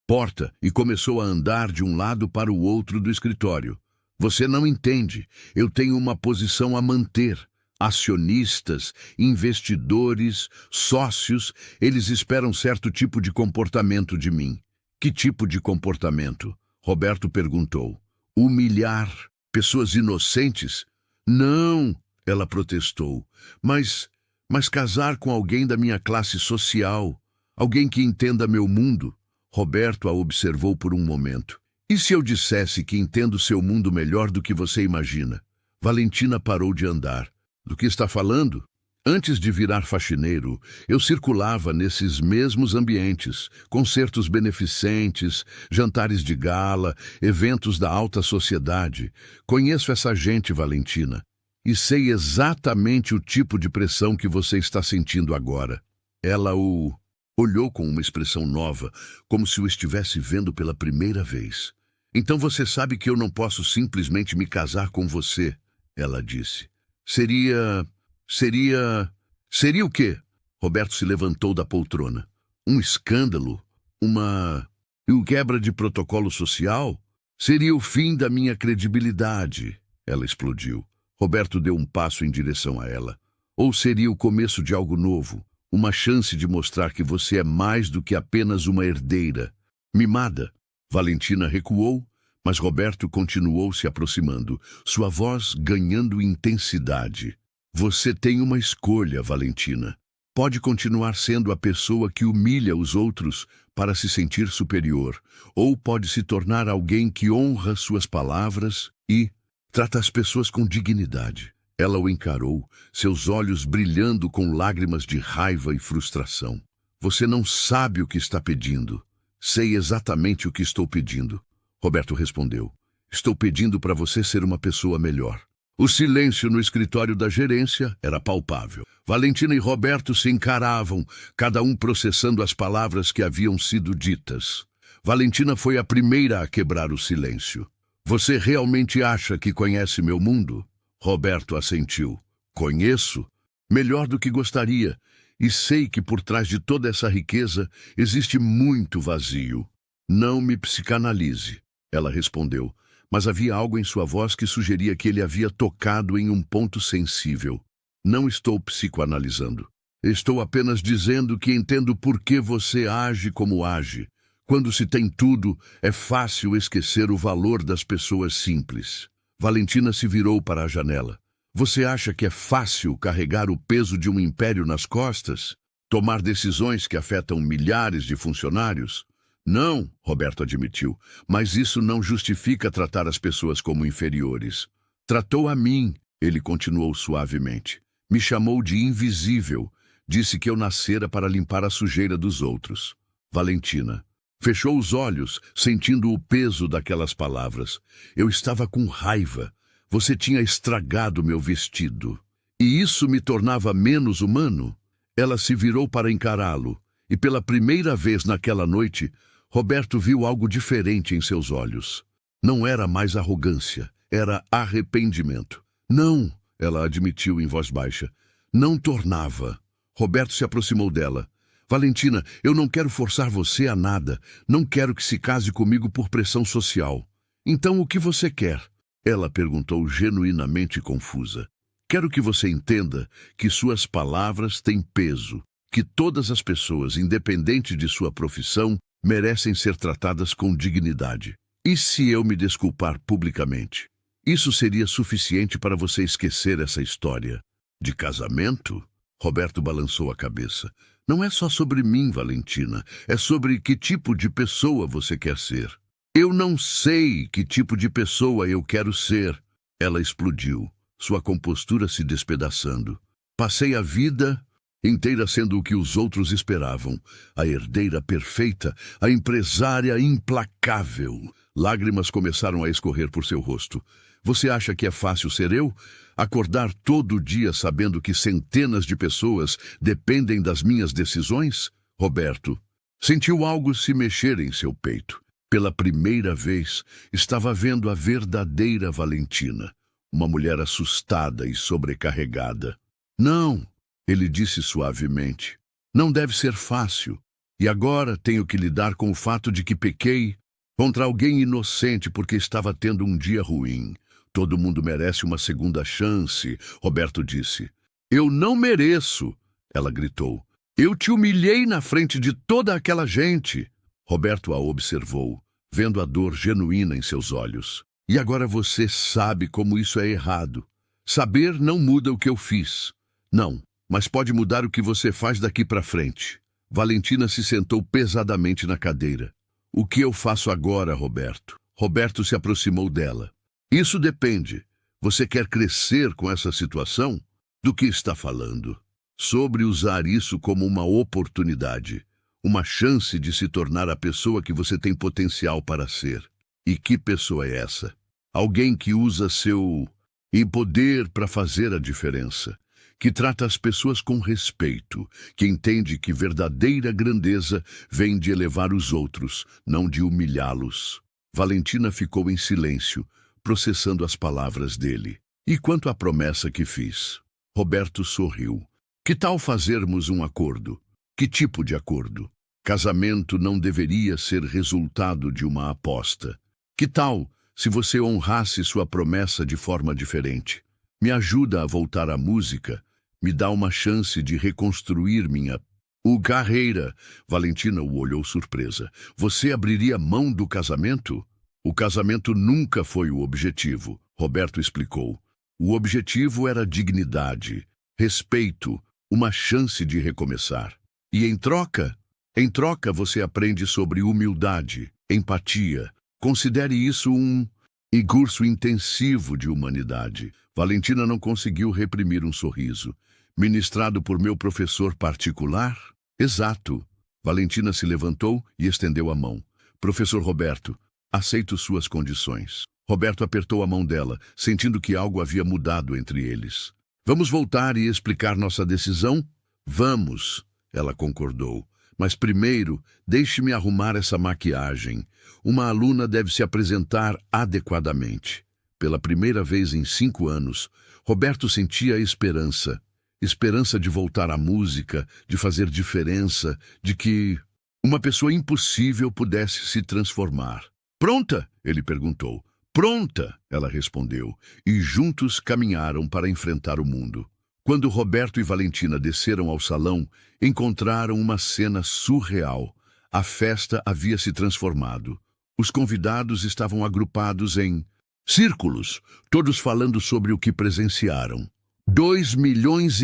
porta e começou a andar de um lado para o outro do escritório. Você não entende. Eu tenho uma posição a manter. Acionistas, investidores, sócios, eles esperam certo tipo de comportamento de mim. Que tipo de comportamento? Roberto perguntou. Humilhar pessoas inocentes? Não, ela protestou. Mas casar com alguém da minha classe social, alguém que entenda meu mundo. Roberto a observou por um momento. E se eu dissesse que entendo seu mundo melhor do que você imagina? Valentina parou de andar. Do que está falando? Antes de virar faxineiro, eu circulava nesses mesmos ambientes, concertos beneficentes, jantares de gala, eventos da alta sociedade. Conheço essa gente, Valentina, e sei exatamente o tipo de pressão que você está sentindo agora. Ela o olhou com uma expressão nova, como se o estivesse vendo pela primeira vez. Então você sabe que eu não posso simplesmente me casar com você, ela disse. Seria o quê? Roberto se levantou da poltrona. Um escândalo? Uma quebra de protocolo social? Seria o fim da minha credibilidade. Ela explodiu. Roberto deu um passo em direção a ela. Ou seria o começo de algo novo? Uma chance de mostrar que você é mais do que apenas uma herdeira. Mimada. Valentina recuou, mas Roberto continuou se aproximando, sua voz ganhando intensidade. Você tem uma escolha, Valentina. Pode continuar sendo a pessoa que humilha os outros para se sentir superior, ou pode se tornar alguém que honra suas palavras e trata as pessoas com dignidade. Ela o encarou, seus olhos brilhando com lágrimas de raiva e frustração. Você não sabe o que está pedindo. Sei exatamente o que estou pedindo. Roberto respondeu. Estou pedindo para você ser uma pessoa melhor. O silêncio no escritório da gerência era palpável. Valentina e Roberto se encaravam, cada um processando as palavras que haviam sido ditas. Valentina foi a primeira a quebrar o silêncio. Você realmente acha que conhece meu mundo? Roberto assentiu. Conheço? Melhor do que gostaria. E sei que por trás de toda essa riqueza existe muito vazio. Não me psicanalize, ela respondeu. Mas havia algo em sua voz que sugeria que ele havia tocado em um ponto sensível. Não estou psicoanalisando. Estou apenas dizendo que entendo por que você age como age. Quando se tem tudo, é fácil esquecer o valor das pessoas simples. Valentina se virou para a janela. Você acha que é fácil carregar o peso de um império nas costas? Tomar decisões que afetam milhares de funcionários? Não, Roberto admitiu, mas isso não justifica tratar as pessoas como inferiores. Tratou a mim, ele continuou suavemente. Me chamou de invisível. Disse que eu nascera para limpar a sujeira dos outros. Valentina fechou os olhos, sentindo o peso daquelas palavras. Eu estava com raiva. Você tinha estragado meu vestido. E isso me tornava menos humano? Ela se virou para encará-lo, e pela primeira vez naquela noite, Roberto viu algo diferente em seus olhos. Não era mais arrogância, era arrependimento. Não, ela admitiu em voz baixa. Não tornava. Roberto se aproximou dela. Valentina, eu não quero forçar você a nada. Não quero que se case comigo por pressão social. Então o que você quer? Ela perguntou genuinamente confusa. Quero que você entenda que suas palavras têm peso, que todas as pessoas, independente de sua profissão, merecem ser tratadas com dignidade. E se eu me desculpar publicamente? Isso seria suficiente para você esquecer essa história. De casamento? Roberto balançou a cabeça. Não é só sobre mim, Valentina. É sobre que tipo de pessoa você quer ser. Eu não sei que tipo de pessoa eu quero ser. Ela explodiu, sua compostura se despedaçando. Passei a vida inteira sendo o que os outros esperavam. A herdeira perfeita, a empresária implacável. Lágrimas começaram a escorrer por seu rosto. Você acha que é fácil ser eu? Acordar todo dia sabendo que centenas de pessoas dependem das minhas decisões? Roberto sentiu algo se mexer em seu peito. Pela primeira vez, estava vendo a verdadeira Valentina, uma mulher assustada e sobrecarregada. Não, ele disse suavemente. Não deve ser fácil. E agora tenho que lidar com o fato de que pequei contra alguém inocente porque estava tendo um dia ruim. Todo mundo merece uma segunda chance, Roberto disse. Eu não mereço, ela gritou. Eu te humilhei na frente de toda aquela gente. Roberto a observou, vendo a dor genuína em seus olhos. E agora você sabe como isso é errado. Saber não muda o que eu fiz. Não, mas pode mudar o que você faz daqui para frente. Valentina se sentou pesadamente na cadeira. O que eu faço agora, Roberto? Roberto se aproximou dela. Isso depende. Você quer crescer com essa situação? Do que está falando? Sobre usar isso como uma oportunidade, uma chance de se tornar a pessoa que você tem potencial para ser. E que pessoa é essa? Alguém que usa seu poder para fazer a diferença, que trata as pessoas com respeito, que entende que verdadeira grandeza vem de elevar os outros, não de humilhá-los. Valentina ficou em silêncio, processando as palavras dele. E quanto à promessa que fiz? Roberto sorriu. Que tal fazermos um acordo? Que tipo de acordo? Casamento não deveria ser resultado de uma aposta. Que tal se você honrasse sua promessa de forma diferente? Me ajuda a voltar à música, me dá uma chance de reconstruir minha carreira. Valentina o olhou surpresa. Você abriria mão do casamento? O casamento nunca foi o objetivo, Roberto explicou. O objetivo era dignidade, respeito, uma chance de recomeçar. E em troca você aprende sobre humildade, empatia. Considere isso um curso intensivo de humanidade. Valentina não conseguiu reprimir um sorriso. Ministrado por meu professor particular? Exato. Valentina se levantou e estendeu a mão. Professor Roberto, aceito suas condições. Roberto apertou a mão dela, sentindo que algo havia mudado entre eles. Vamos voltar e explicar nossa decisão? Vamos, ela concordou. Mas primeiro, deixe-me arrumar essa maquiagem. Uma aluna deve se apresentar adequadamente. Pela primeira vez em 5 anos, Roberto sentia esperança. Esperança de voltar à música, de fazer diferença, de que uma pessoa impossível pudesse se transformar. Pronta? Ele perguntou. Pronta, ela respondeu, e juntos caminharam para enfrentar o mundo. Quando Roberto e Valentina desceram ao salão, encontraram uma cena surreal. A festa havia se transformado. Os convidados estavam agrupados em círculos, todos falando sobre o que presenciaram. 2,5 milhões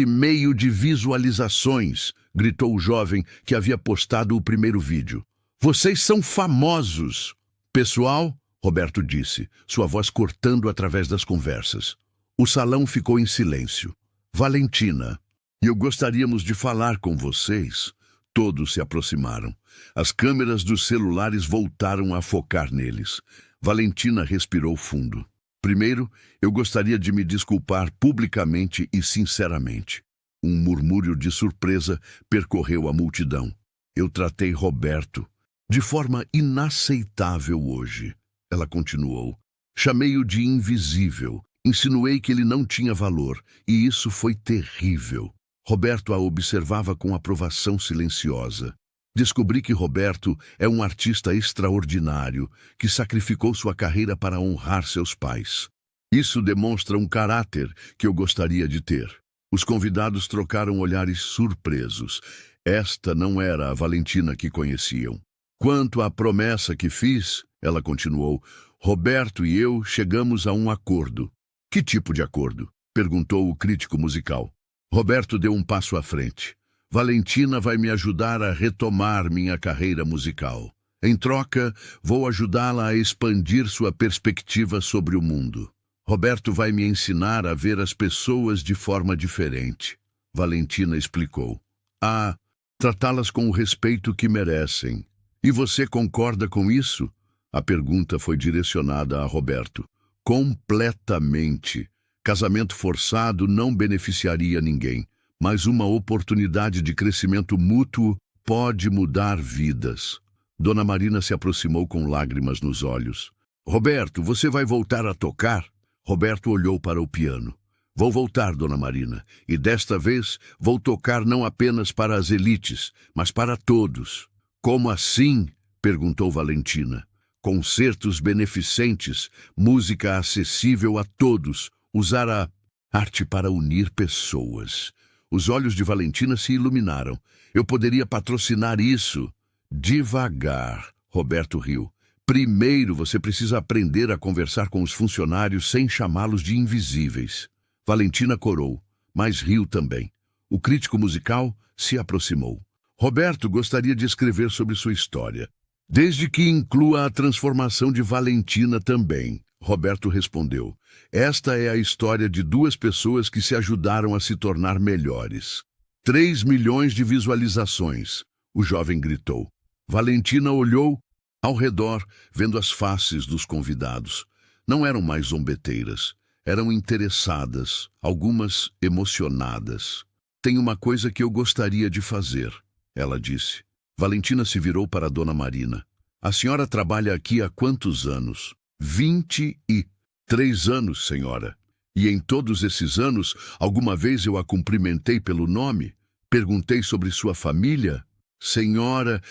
de visualizações, gritou o jovem que havia postado o primeiro vídeo. Vocês são famosos! Pessoal, Roberto disse, sua voz cortando através das conversas. O salão ficou em silêncio. Valentina, eu gostaríamos de falar com vocês. Todos se aproximaram. As câmeras dos celulares voltaram a focar neles. Valentina respirou fundo. Primeiro, eu gostaria de me desculpar publicamente e sinceramente. Um murmúrio de surpresa percorreu a multidão. Eu tratei Roberto de forma inaceitável hoje. Ela continuou. Chamei-o de invisível. Insinuei que ele não tinha valor, e isso foi terrível. Roberto a observava com aprovação silenciosa. Descobri que Roberto é um artista extraordinário, que sacrificou sua carreira para honrar seus pais. Isso demonstra um caráter que eu gostaria de ter. Os convidados trocaram olhares surpresos. Esta não era a Valentina que conheciam. Quanto à promessa que fiz, ela continuou, Roberto e eu chegamos a um acordo. Que tipo de acordo? Perguntou o crítico musical. Roberto deu um passo à frente. Valentina vai me ajudar a retomar minha carreira musical. Em troca, vou ajudá-la a expandir sua perspectiva sobre o mundo. Roberto vai me ensinar a ver as pessoas de forma diferente. Valentina explicou. A tratá-las com o respeito que merecem. E você concorda com isso? A pergunta foi direcionada a Roberto. Completamente. Casamento forçado não beneficiaria ninguém, mas uma oportunidade de crescimento mútuo pode mudar vidas. Dona Marina se aproximou com lágrimas nos olhos. Roberto, você vai voltar a tocar? Roberto olhou para o piano. Vou voltar, Dona Marina, e desta vez vou tocar não apenas para as elites, mas para todos. Como assim? Perguntou Valentina. Concertos beneficentes, música acessível a todos, usar a arte para unir pessoas. Os olhos de Valentina se iluminaram. Eu poderia patrocinar isso. Devagar, Roberto riu. Primeiro você precisa aprender a conversar com os funcionários sem chamá-los de invisíveis. Valentina corou, mas riu também. O crítico musical se aproximou. Roberto gostaria de escrever sobre sua história. Desde que inclua a transformação de Valentina também, Roberto respondeu. Esta é a história de duas pessoas que se ajudaram a se tornar melhores. 3 milhões de visualizações, o jovem gritou. Valentina olhou ao redor, vendo as faces dos convidados. Não eram mais zombeteiras, eram interessadas, algumas emocionadas. Tem uma coisa que eu gostaria de fazer, ela disse. Valentina se virou para Dona Marina. A senhora trabalha aqui há quantos anos? 23 anos, senhora. E em todos esses anos, alguma vez eu a cumprimentei pelo nome? Perguntei sobre sua família? Senhora,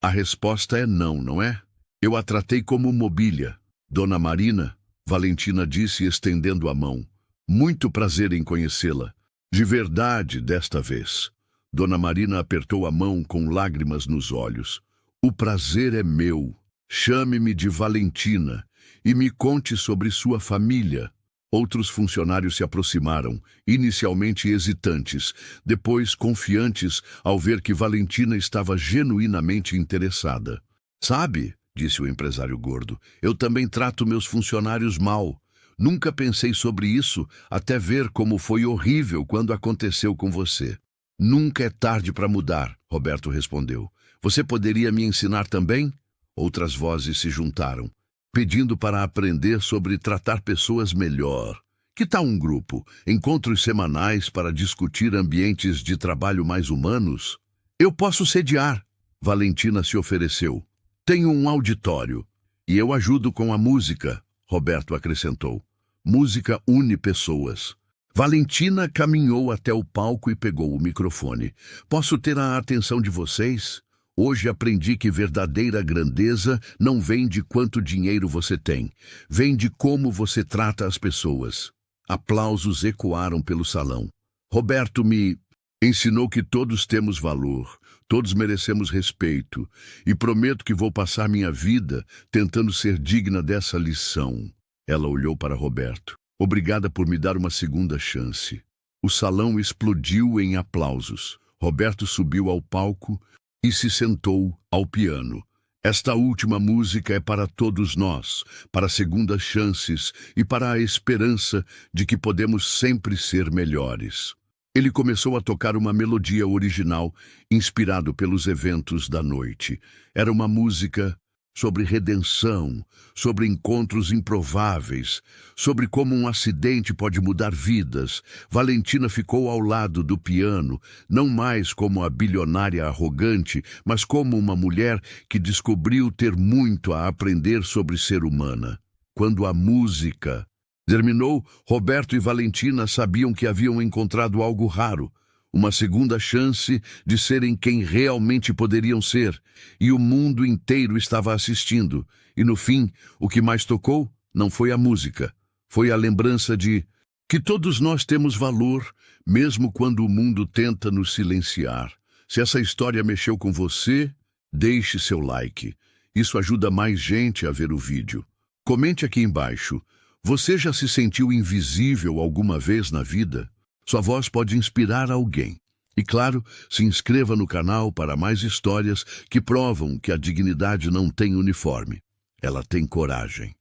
A resposta é não, não é? Eu a tratei como mobília. Dona Marina, Valentina disse estendendo a mão. Muito prazer em conhecê-la. De verdade, desta vez. Dona Marina apertou a mão com lágrimas nos olhos. O prazer é meu. Chame-me de Valentina e me conte sobre sua família. Outros funcionários se aproximaram, inicialmente hesitantes, depois confiantes ao ver que Valentina estava genuinamente interessada. Sabe, disse o empresário gordo, eu também trato meus funcionários mal. Nunca pensei sobre isso até ver como foi horrível quando aconteceu com você. Nunca é tarde para mudar, Roberto respondeu. Você poderia me ensinar também? Outras vozes se juntaram, pedindo para aprender sobre tratar pessoas melhor. Que tal um grupo? Encontros semanais para discutir ambientes de trabalho mais humanos? Eu posso sediar, Valentina se ofereceu. Tenho um auditório. E eu ajudo com a música, Roberto acrescentou. Música une pessoas. Valentina caminhou até o palco e pegou o microfone. Posso ter a atenção de vocês? Hoje aprendi que verdadeira grandeza não vem de quanto dinheiro você tem. Vem de como você trata as pessoas. Aplausos ecoaram pelo salão. Roberto me ensinou que todos temos valor, todos merecemos respeito, e prometo que vou passar minha vida tentando ser digna dessa lição. Ela olhou para Roberto. Obrigada por me dar uma segunda chance. O salão explodiu em aplausos. Roberto subiu ao palco e se sentou ao piano. Esta última música é para todos nós, para segundas chances e para a esperança de que podemos sempre ser melhores. Ele começou a tocar uma melodia original, inspirado pelos eventos da noite. Era uma música sobre redenção, sobre encontros improváveis, sobre como um acidente pode mudar vidas. Valentina ficou ao lado do piano, não mais como a bilionária arrogante, mas como uma mulher que descobriu ter muito a aprender sobre ser humana. Quando a música terminou, Roberto e Valentina sabiam que haviam encontrado algo raro. Uma segunda chance de serem quem realmente poderiam ser, e o mundo inteiro estava assistindo. E no fim, o que mais tocou não foi a música, foi a lembrança de que todos nós temos valor, mesmo quando o mundo tenta nos silenciar. Se essa história mexeu com você, deixe seu like. Isso ajuda mais gente a ver o vídeo. Comente aqui embaixo. Você já se sentiu invisível alguma vez na vida? Sua voz pode inspirar alguém. E claro, se inscreva no canal para mais histórias que provam que a dignidade não tem uniforme. Ela tem coragem.